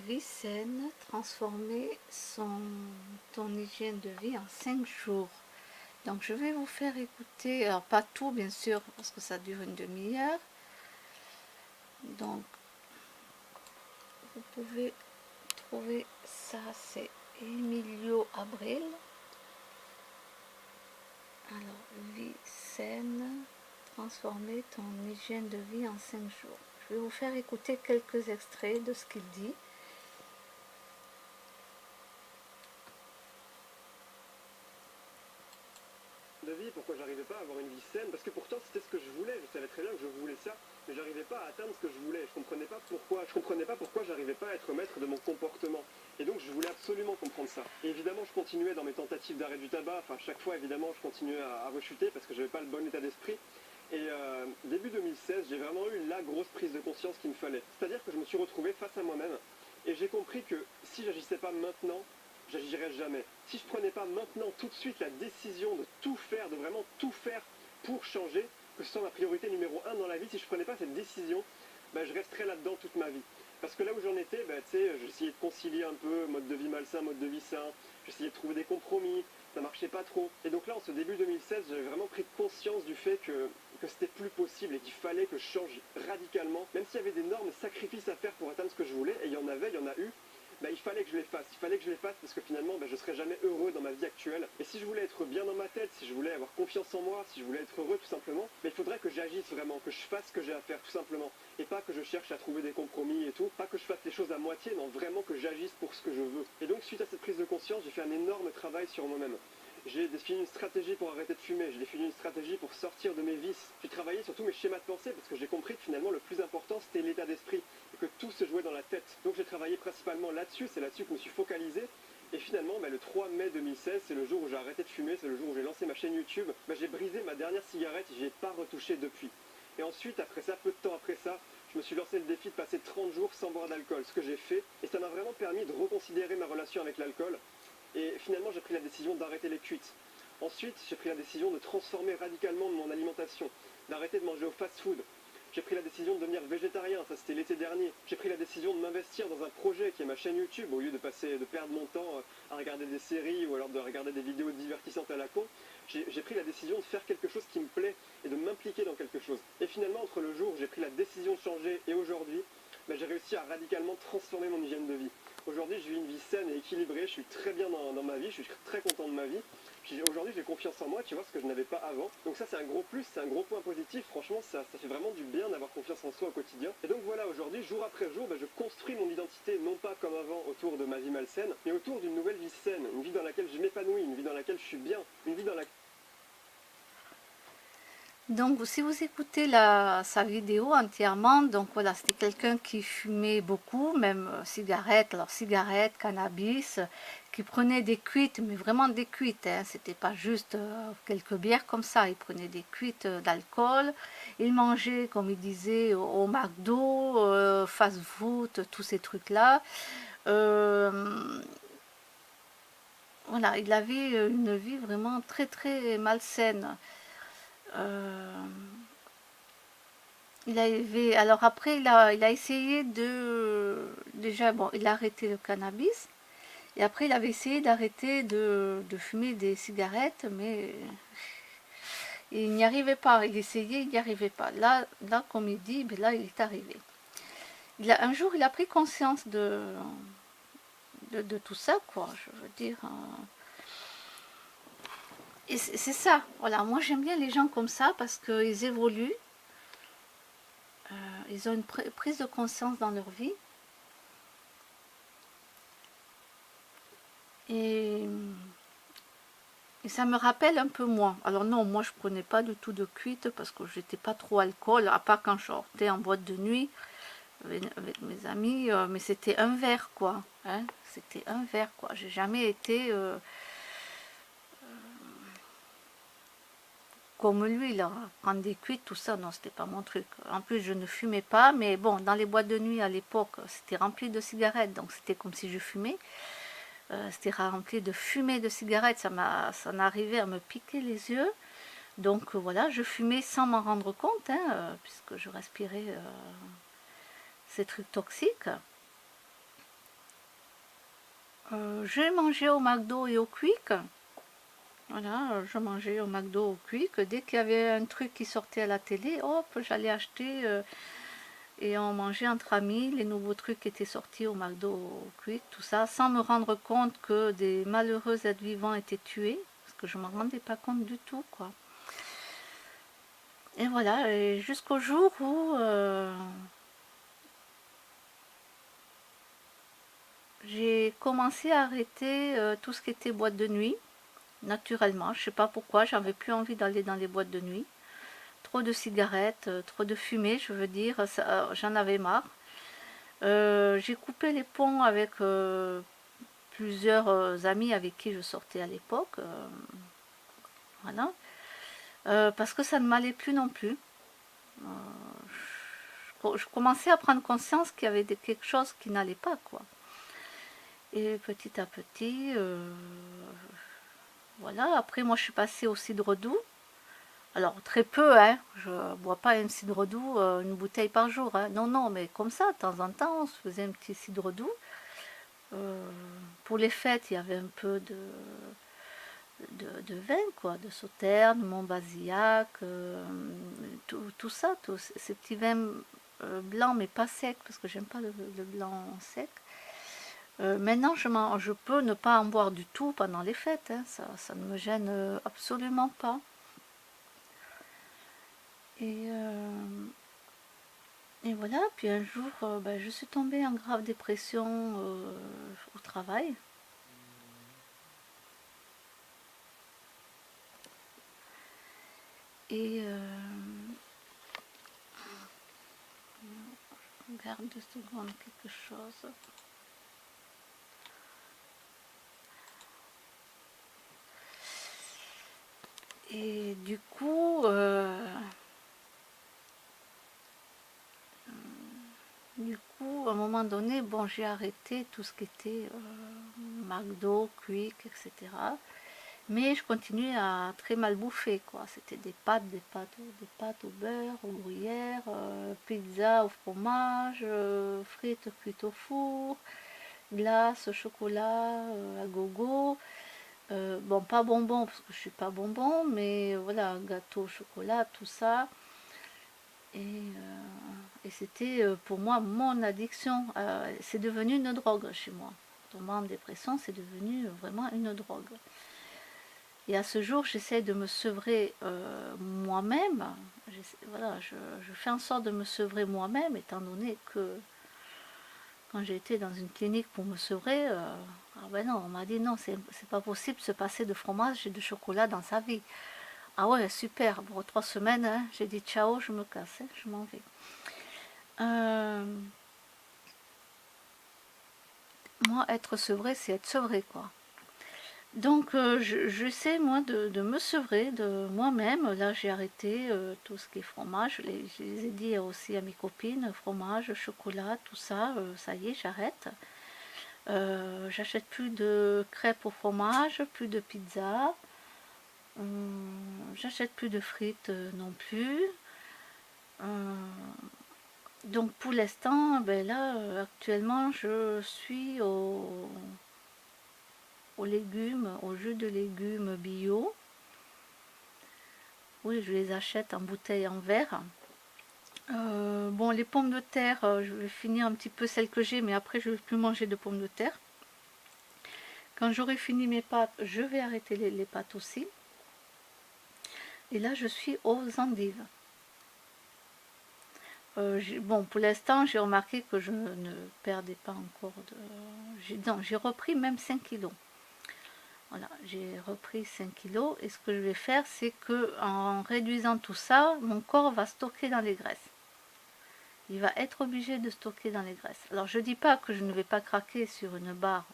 Vie saine, transformer ton hygiène de vie en 5 jours. Donc je vais vous faire écouter, alors pas tout bien sûr, parce que ça dure une demi-heure. Donc vous pouvez trouver ça, c'est Emilio Abril. Alors, vie saine, transformer ton hygiène de vie en 5 jours. Je vais vous faire écouter quelques extraits de ce qu'il dit. De vie, pourquoi j'arrivais pas à avoir une vie saine, parce que pourtant c'était ce que je voulais, je savais très bien que je voulais ça, mais j'arrivais pas à atteindre ce que je voulais, je comprenais pas pourquoi j'arrivais pas à être maître de mon comportement, et donc je voulais absolument comprendre ça. Et évidemment je continuais dans mes tentatives d'arrêt du tabac, enfin chaque fois évidemment je continuais à rechuter parce que j'avais pas le bon état d'esprit, et début 2016 j'ai vraiment eu la grosse prise de conscience qu'il me fallait, c'est-à-dire que je me suis retrouvé face à moi-même, et j'ai compris que si j'agissais pas maintenant, j'agirai jamais. Si je prenais pas maintenant tout de suite la décision de tout faire, de vraiment tout faire pour changer, que ce soit ma priorité numéro 1 dans la vie, si je prenais pas cette décision, je resterais là-dedans toute ma vie. Parce que là où j'en étais, j'essayais de concilier un peu mode de vie malsain, mode de vie sain, j'essayais de trouver des compromis, ça marchait pas trop. Et donc là, en ce début 2016, j'avais vraiment pris conscience du fait que c'était plus possible et qu'il fallait que je change radicalement. Même s'il y avait d'énormes sacrifices à faire pour atteindre ce que je voulais, et il y en a eu, il fallait que je les fasse. Il fallait que je les fasse parce que finalement, je ne serais jamais heureux dans ma vie actuelle. Et si je voulais être bien dans ma tête, si je voulais avoir confiance en moi, si je voulais être heureux tout simplement, il faudrait que j'agisse vraiment, que je fasse ce que j'ai à faire tout simplement. Et pas que je cherche à trouver des compromis et tout, pas que je fasse les choses à moitié, non, vraiment que j'agisse pour ce que je veux. Et donc, suite à cette prise de conscience, j'ai fait un énorme travail sur moi-même. J'ai défini une stratégie pour arrêter de fumer, j'ai défini une stratégie pour sortir de mes vices. J'ai travaillé sur tous mes schémas de pensée parce que j'ai compris que finalement le plus important c'était l'état d'esprit et que tout se jouait dans la tête. Donc j'ai travaillé principalement là-dessus, c'est là-dessus que je me suis focalisé. Et finalement, le 3 mai 2016, c'est le jour où j'ai arrêté de fumer, c'est le jour où j'ai lancé ma chaîne YouTube. J'ai brisé ma dernière cigarette et j'y ai pas retouché depuis. Et ensuite, après ça, peu de temps après ça, je me suis lancé le défi de passer 30 jours sans boire d'alcool, ce que j'ai fait. Et ça m'a vraiment permis de reconsidérer ma relation avec l'alcool. Et finalement, j'ai pris la décision d'arrêter les cuites. Ensuite, j'ai pris la décision de transformer radicalement mon alimentation, d'arrêter de manger au fast-food. J'ai pris la décision de devenir végétarien, ça c'était l'été dernier. J'ai pris la décision de m'investir dans un projet qui est ma chaîne YouTube, au lieu de perdre mon temps à regarder des séries ou alors de regarder des vidéos divertissantes à la con. J'ai pris la décision de faire quelque chose qui me plaît et de m'impliquer dans quelque chose. Et finalement, entre le jour où j'ai pris la décision de changer et aujourd'hui, j'ai réussi à radicalement transformer mon hygiène de vie. Aujourd'hui, je vis une vie saine et équilibrée, je suis très bien dans ma vie, je suis très content de ma vie. Aujourd'hui, j'ai confiance en moi, tu vois, ce que je n'avais pas avant. Donc ça, c'est un gros plus, c'est un gros point positif. Franchement, ça fait vraiment du bien d'avoir confiance en soi au quotidien. Et donc voilà, aujourd'hui, jour après jour, je construis mon identité, non pas comme avant autour de ma vie malsaine, mais autour d'une nouvelle vie saine, une vie dans laquelle je m'épanouis, une vie dans laquelle je suis bien, une vie dans laquelle... Donc si vous écoutez sa vidéo entièrement, donc voilà, c'était quelqu'un qui fumait beaucoup, même cigarettes, alors cigarettes, cannabis, qui prenait des cuites, mais vraiment des cuites, hein, c'était pas juste quelques bières comme ça, il prenait des cuites d'alcool, il mangeait, comme il disait, au McDo, fast food, tous ces trucs-là. Voilà, il avait une vie vraiment très très malsaine. Alors après, il a essayé déjà, bon, il a arrêté le cannabis. Et après, il avait essayé d'arrêter de fumer des cigarettes, mais il n'y arrivait pas. Il essayait, il n'y arrivait pas. Là, comme il dit, là, il est arrivé. Un jour, il a pris conscience de tout ça, quoi. Je veux dire... Et c'est ça, voilà. Moi, j'aime bien les gens comme ça parce qu'ils évoluent. Ils ont une prise de conscience dans leur vie. Et ça me rappelle un peu moi. Alors non, moi je prenais pas du tout de cuite parce que j'étais pas trop alcool, à part quand je sortais en boîte de nuit avec mes amis, mais c'était un verre quoi. Hein, c'était un verre quoi. J'ai jamais été comme lui là, prendre des cuites, tout ça, non, c'était pas mon truc. En plus, je ne fumais pas, mais bon, dans les boîtes de nuit à l'époque, c'était rempli de cigarettes, donc c'était comme si je fumais. C'était rempli de fumée de cigarettes, ça m'arrivait à me piquer les yeux. Donc voilà, je fumais sans m'en rendre compte, hein, puisque je respirais ces trucs toxiques. J'ai mangé au McDo et au Quick. Voilà, je mangeais au McDo, au Quick. Dès qu'il y avait un truc qui sortait à la télé, hop, j'allais acheter et on mangeait entre amis les nouveaux trucs qui étaient sortis au McDo, au Quick, tout ça, sans me rendre compte que des malheureux êtres vivants étaient tués, parce que je ne me rendais pas compte du tout, quoi. Et voilà, et jusqu'au jour où j'ai commencé à arrêter tout ce qui était boîte de nuit, naturellement. Je ne sais pas pourquoi, j'avais plus envie d'aller dans les boîtes de nuit. Trop de cigarettes, trop de fumée, je veux dire, j'en avais marre. J'ai coupé les ponts avec plusieurs amis avec qui je sortais à l'époque. Voilà. Parce que ça ne m'allait plus non plus. Je commençais à prendre conscience qu'il y avait quelque chose qui n'allait pas, quoi. Et petit à petit, voilà. Après, moi, je suis passée au cidre doux. Alors, très peu, hein. Je ne bois pas un cidre doux, une bouteille par jour, hein. Non, non, mais comme ça, de temps en temps, on se faisait un petit cidre doux. Pour les fêtes, il y avait un peu de vin, quoi, de Sauternes, Montbazillac, tout ça, tous ces petits vins blancs, mais pas secs, parce que j'aime pas le blanc sec. Maintenant, je peux ne pas en boire du tout pendant les fêtes, hein, ça ne me gêne absolument pas. Et, et voilà, puis un jour, ben, je suis tombée en grave dépression au travail. Et je regarde 2 secondes quelque chose. Et du coup, à un moment donné, bon, j'ai arrêté tout ce qui était McDo, Quick, etc. Mais je continuais à très mal bouffer, quoi. C'était des pâtes au beurre, au gruyère, pizza au fromage, frites cuites au four, glace, chocolat à gogo. Bon, pas bonbon, parce que je suis pas bonbon, mais voilà, gâteau au chocolat, tout ça. Et c'était pour moi mon addiction. C'est devenu une drogue chez moi. Tombant en dépression, c'est devenu vraiment une drogue. Et à ce jour, j'essaie de me sevrer moi-même. Voilà, je fais en sorte de me sevrer moi-même, étant donné que quand j'ai été dans une clinique pour me sevrer, ah ben non, on m'a dit non, c'est pas possible de se passer de fromage et de chocolat dans sa vie. Ah ouais, super, pour 3 semaines, hein, j'ai dit ciao, je me casse, hein, je m'en vais. Moi, être sevré, c'est être sevré, quoi. Donc, j'essaie, moi, de me sevrer de moi-même. Là, j'ai arrêté tout ce qui est fromage. Je les ai dit aussi à mes copines, fromage, chocolat, tout ça, ça y est, j'arrête. J'achète plus de crêpes au fromage, plus de pizza. J'achète plus de frites non plus. Donc pour l'instant, ben là, actuellement, je suis aux légumes, au jus de légumes bio. Oui, je les achète en bouteille en verre. Bon, les pommes de terre, je vais finir un petit peu celles que j'ai, mais après je ne vais plus manger de pommes de terre. Quand j'aurai fini mes pâtes, je vais arrêter les pâtes aussi. Et là, je suis aux endives. Bon, pour l'instant, j'ai remarqué que je ne perdais pas encore de... J'ai repris même 5 kilos. Voilà, j'ai repris 5 kilos. Et ce que je vais faire, c'est que en réduisant tout ça, mon corps va stocker dans les graisses. Il va être obligé de stocker dans les graisses. Alors, je ne dis pas que je ne vais pas craquer sur une barre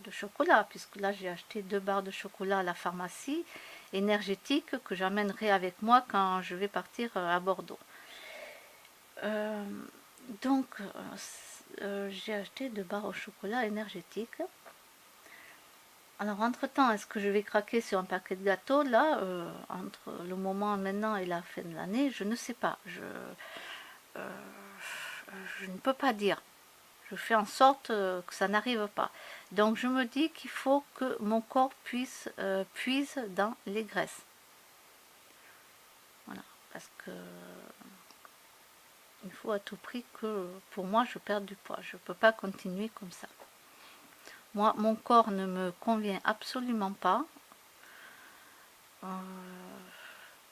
de chocolat, puisque là, j'ai acheté 2 barres de chocolat à la pharmacie énergétique que j'amènerai avec moi quand je vais partir à Bordeaux. Donc, j'ai acheté 2 barres au chocolat énergétique. Alors, entre-temps, est-ce que je vais craquer sur un paquet de gâteaux là, entre le moment maintenant et la fin de l'année? Je ne sais pas. Je ne peux pas dire. Je fais en sorte que ça n'arrive pas. Donc je me dis qu'il faut que mon corps puisse puise dans les graisses. Voilà, parce que il faut à tout prix que pour moi je perde du poids. Je ne peux pas continuer comme ça. Moi, mon corps ne me convient absolument pas.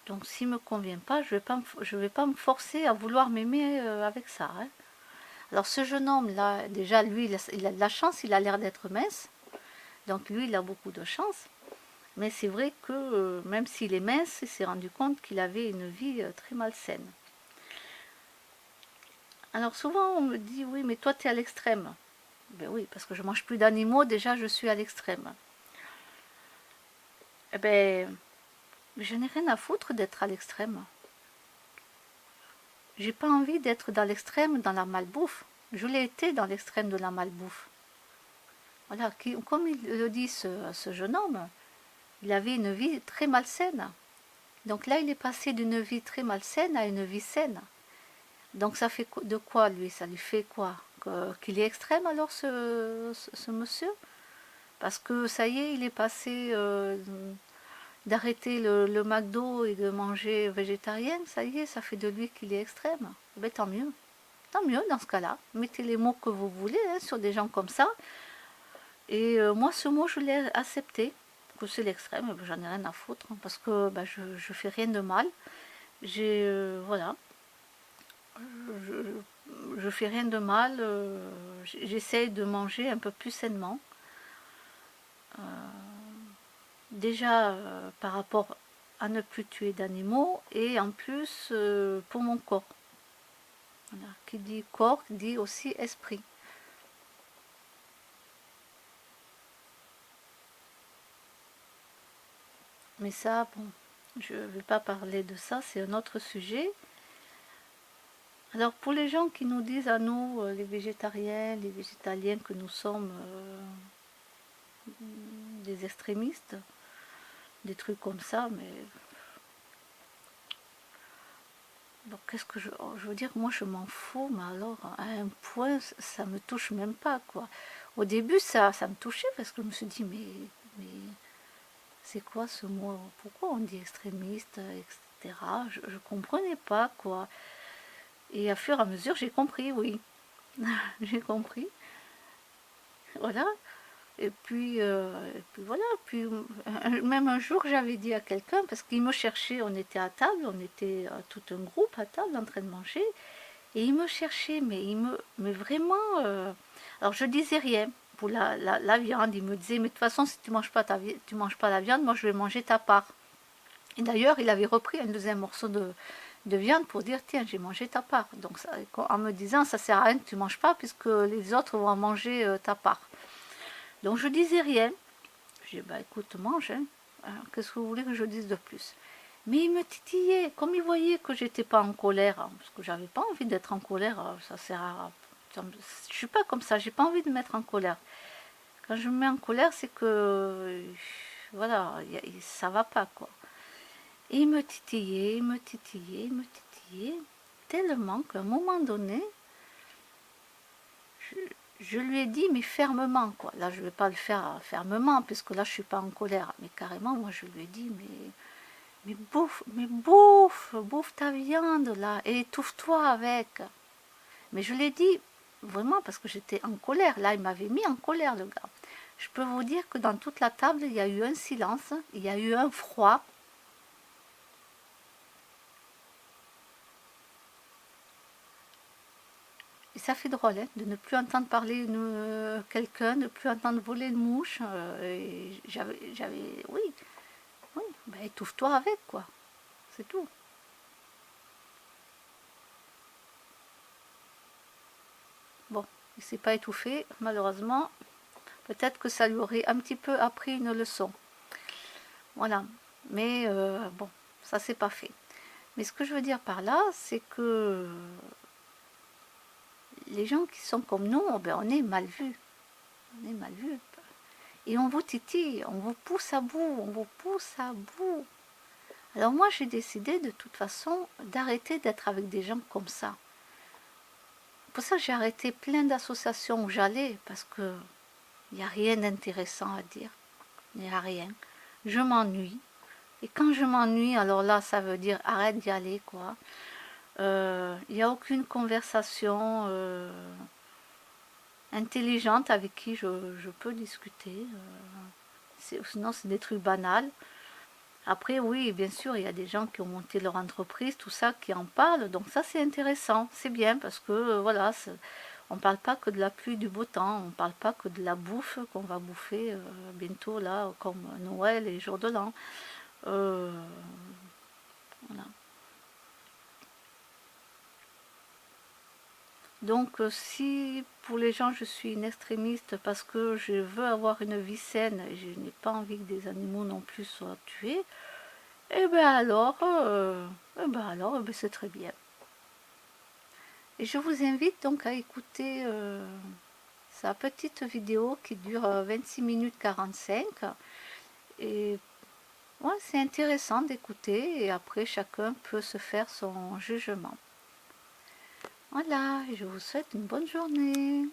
Donc s'il ne me convient pas, je ne vais pas me forcer à vouloir m'aimer avec ça. Hein. Alors ce jeune homme-là, déjà, lui, il a de la chance, il a l'air d'être mince. Donc lui, il a beaucoup de chance. Mais c'est vrai que même s'il est mince, il s'est rendu compte qu'il avait une vie très malsaine. Alors souvent, on me dit, oui, mais toi, tu es à l'extrême. Ben oui, parce que je mange plus d'animaux, déjà, je suis à l'extrême. Eh ben, je n'ai rien à foutre d'être à l'extrême. J'ai pas envie d'être dans l'extrême dans la malbouffe. Je l'ai été dans l'extrême de la malbouffe. Voilà, comme il le dit ce jeune homme, il avait une vie très malsaine. Donc là, il est passé d'une vie très malsaine à une vie saine. Donc ça fait de quoi, lui? Ça lui fait quoi? Qu'il est extrême alors, ce monsieur? Parce que ça y est, il est passé d'arrêter le McDo et de manger végétarien. Ça y est, ça fait de lui qu'il est extrême. Ben tant mieux. Tant mieux dans ce cas-là. Mettez les mots que vous voulez hein, sur des gens comme ça. Et moi, ce mot, je l'ai accepté. Que c'est l'extrême, j'en ai rien à foutre. Hein, parce que ben, je fais rien de mal. Voilà. Je fais rien de mal. J'essaye de manger un peu plus sainement. Déjà par rapport à ne plus tuer d'animaux et en plus pour mon corps. Voilà. Qui dit corps dit aussi esprit. Mais ça, bon, je ne vais pas parler de ça, c'est un autre sujet. Alors pour les gens qui nous disent à nous, les végétariens, les végétaliens, que nous sommes des extrémistes, des trucs comme ça, mais bon, qu'est-ce que je veux dire, moi je m'en fous, mais alors à un point ça me touche même pas quoi. Au début ça me touchait parce que je me suis dit mais c'est quoi ce mot, pourquoi on dit extrémiste, etc. Je comprenais pas quoi. Et à fur et à mesure j'ai compris, oui. J'ai compris. Voilà. Et puis voilà, puis même un jour j'avais dit à quelqu'un, parce qu'il me cherchait, on était à table, on était tout un groupe à table en train de manger, et il me cherchait, mais vraiment, alors je disais rien pour la viande, il me disait, mais de toute façon si tu manges pas la viande, moi je vais manger ta part. Et d'ailleurs il avait repris un deuxième morceau de viande pour dire, tiens, j'ai mangé ta part. Donc ça, en me disant, ça sert à rien que tu manges pas, puisque les autres vont manger ta part. Donc je disais rien. Je dis, bah écoute, mange, hein. Qu'est-ce que vous voulez que je dise de plus? Mais il me titillait, comme il voyait que j'étais pas en colère, hein, parce que j'avais pas envie d'être en colère, ça sert à... Je suis pas comme ça, j'ai pas envie de me mettre en colère. Quand je me mets en colère, c'est que... Voilà, ça va pas, quoi. Et il me titillait, il me titillait, il me titillait, tellement qu'à un moment donné, je lui ai dit, mais fermement, quoi. Là, je ne vais pas le faire fermement, puisque là, je ne suis pas en colère. Mais carrément, moi, je lui ai dit, mais bouffe ta viande, là, et étouffe-toi avec. Mais je l'ai dit vraiment parce que j'étais en colère. Là, il m'avait mis en colère, le gars. Je peux vous dire que dans toute la table, il y a eu un silence, il y a eu un froid. Et ça fait drôle hein, de ne plus entendre parler quelqu'un, de ne plus entendre voler une mouche. Oui, ben, étouffe-toi avec, quoi. C'est tout. Bon, il ne s'est pas étouffé, malheureusement. Peut-être que ça lui aurait un petit peu appris une leçon. Voilà. Mais bon, ça c'est pas fait. Mais ce que je veux dire par là, c'est que les gens qui sont comme nous, ben, on est mal vus. On est mal vus. Et on vous titille, on vous pousse à bout, on vous pousse à bout. Alors moi j'ai décidé de toute façon d'arrêter d'être avec des gens comme ça. pour ça que j'ai arrêté plein d'associations où j'allais, parce que il n'y a rien d'intéressant à dire. Il n'y a rien. Je m'ennuie. Et quand je m'ennuie, alors là, ça veut dire arrête d'y aller, quoi. Il n'y a aucune conversation intelligente avec qui je peux discuter. Sinon, c'est des trucs banals. Après, oui, bien sûr, il y a des gens qui ont monté leur entreprise, tout ça, qui en parlent. Donc ça, c'est intéressant. C'est bien parce que, voilà, on ne parle pas que de la pluie, du beau temps. On ne parle pas que de la bouffe qu'on va bouffer bientôt, là, comme Noël et jour de l'an. Voilà. Donc si pour les gens je suis une extrémiste parce que je veux avoir une vie saine et je n'ai pas envie que des animaux non plus soient tués, eh bien alors, c'est très bien. Et je vous invite donc à écouter sa petite vidéo qui dure 26 minutes 45. Et ouais, c'est intéressant d'écouter et après chacun peut se faire son jugement. Voilà, je vous souhaite une bonne journée.